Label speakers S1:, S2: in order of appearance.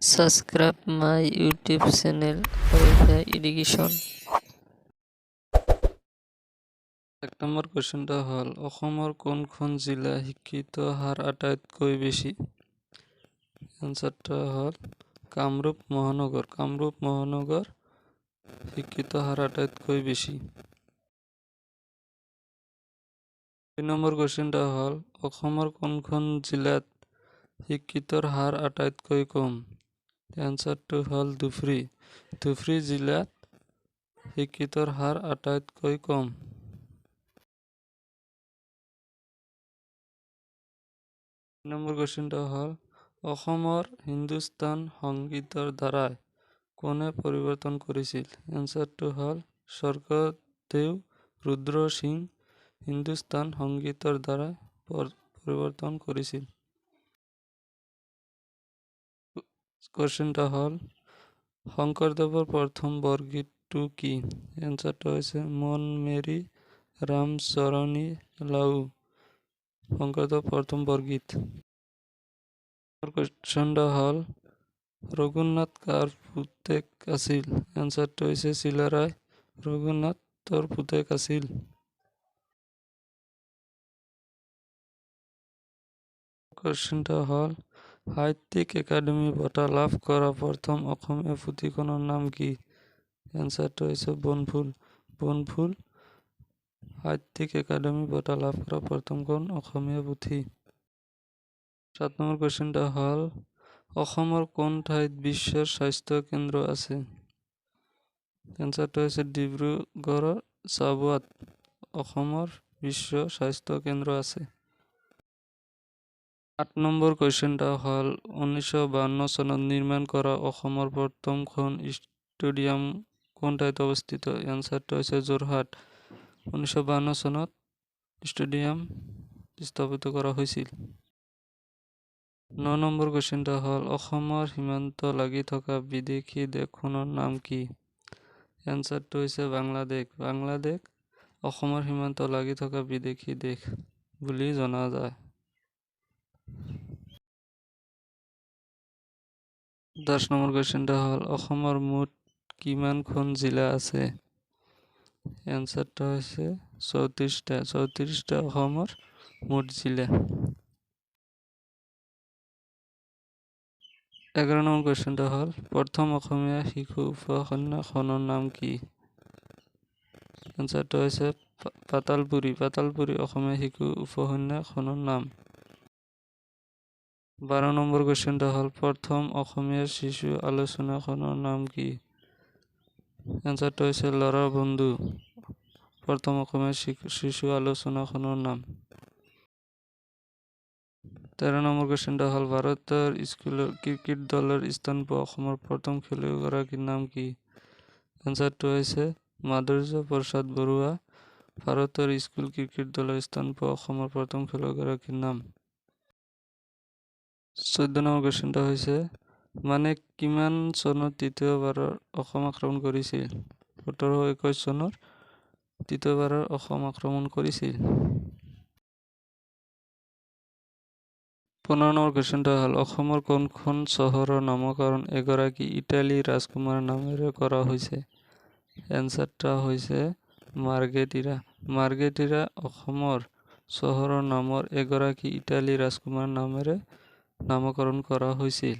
S1: Subscribe my YouTube channel Arifia Education. এক number কোৱেশ্চনটা হ'ল অসমৰ কোনখন জিলা শিক্ষিত হাৰ আটাইতকৈ বেছি? এনসাৰটা হ'ল কামৰূপ মহানগৰ শিক্ষিত হাৰ আটাইতকৈ বেছি। 2 নম্বৰ কোৱেশ্চনটা হ'ল অসমৰ কোনখন জিলাত শিক্ষিতৰ হাৰ আটাইতকৈ কম? এনসাৰটো হ'ল ধুবুৰী জিলাত শিক্ষিতৰ হাৰ আটাইতকৈ কম। নম্বৰ কোৱেশ্চনটা হ'ল অসমৰ হিন্দুস্তান সংগীতৰ ধাৰা কোনে পৰিৱৰ্তন কৰিছিল? এনসাৰটো হ'ল স্বৰ্গদেউ ৰুদ্ৰ সিং হিন্দুস্তান সংগীতৰ দ্বাৰা পৰিৱৰ্তন কৰিছিল। কোৱেশ্চনটা হ'ল শংকৰদেৱৰ প্ৰথম বৰগীতটো কি? এনসাৰটো হৈছে মন মেৰি ৰামচৰণী লাও শংকৰদেৱৰ প্ৰথম বৰগীত। কোৱেশ্চনটা হ'ল ৰঘুনাথ কাৰ পুতেক আছিল? এনসাৰটো হৈছে চিলাৰায় ৰঘুনাথৰ পুতেক আছিল। কোৱেশ্চনটা হ'ল সাহিত্যিক একাডেমী বঁটা লাভ কৰা প্ৰথম অসমীয়া পুথিখনৰ নাম কি? এনসাৰটো হৈছে বনফুল সাহিত্যিক একাডেমী বঁটা লাভ কৰা প্ৰথমখন অসমীয়া পুথি। 7 নম্বৰ কোৱেশ্চনটা হ'ল অসমৰ কোন ঠাইত বিশ্ব স্বাস্থ্য কেন্দ্ৰ আছে? এনসাৰটো হৈছে ডিব্ৰুগড়ৰ চাবুৱাত অসমৰ বিশ্ব স্বাস্থ্য কেন্দ্ৰ আছে। 8 নম্বৰ কোৱেশ্চনটা হ'ল 1952 চনত নিৰ্মাণ কৰা অসমৰ প্ৰথমখন ষ্টেডিয়াম কোন ঠাইত অৱস্থিত? এনসাৰটো হৈছে যোৰহাট 1952 চনত ষ্টেডিয়াম স্থাপিত কৰা হৈছিল। 9 নম্বৰ কোৱেশ্চনটা হ'ল অসমৰ সীমান্ত লাগি থকা বিদেশী দেশখনৰ নাম কি? এনসাৰটো হৈছে বাংলাদেশ অসমৰ সীমান্ত লাগি থকা বিদেশী দেশ বুলি জনা যায়। 10 নম্বৰ কোৱেশ্চনটা হ'ল অসমৰ মুঠ কিমানখন জিলা আছে? এনসাৰটো হৈছে 34টা অসমৰ মুঠ জিলা। 11 নম্বৰ কোৱেশ্চনটা হ'ল প্ৰথম অসমীয়া শিশু উপন্যাসখনৰ নাম কি? এনসাৰটো হৈছে পাতালপুৰী অসমীয়া শিশু উপন্যাসখনৰ নাম। 12 নম্বৰ কোৱেশ্চনটা হ'ল প্ৰথম অসমীয়া শিশু আলোচনীখনৰ নাম কি? এনসাৰটো হৈছে ল'ৰাৰ বন্ধু প্ৰথম অসমীয়া শিশু আলোচনীখনৰ নাম। 13 নম্বৰ কোৱেশ্চনটা হ'ল ভাৰতৰ স্কুলৰ ক্ৰিকেট দলৰ স্থান পোৱা অসমৰ প্ৰথম খেলুৱৈগৰাকীৰ নাম কি? এনসাৰটো হৈছে মাধুৰ্য প্ৰসাদ বৰুৱা ভাৰতৰ স্কুল ক্ৰিকেট দলৰ স্থান পোৱা অসমৰ প্ৰথম খেলুৱৈগৰাকীৰ নাম। 14 নম্বৰ কোৱেশ্চনটা হৈছে মানে কিমান চনত তৃতীয়বাৰৰ অসম আক্ৰমণ কৰিছিল? 1721 চনৰ তৃতীয়বাৰৰ অসম আক্ৰমণ কৰিছিল। 15 নম্বৰ কোৱেশ্চনটা হ'ল অসমৰ কোনখন চহৰৰ নামকৰণ এগৰাকী ইটালী ৰাজকুমাৰৰ নামেৰে কৰা হৈছে? এনসাৰটা হৈছে মাৰ্গেটিৰা অসমৰ চহৰৰ নামৰ এগৰাকী ইটালী ৰাজকুমাৰৰ নামেৰে নামকৰণ কৰা হৈছিল।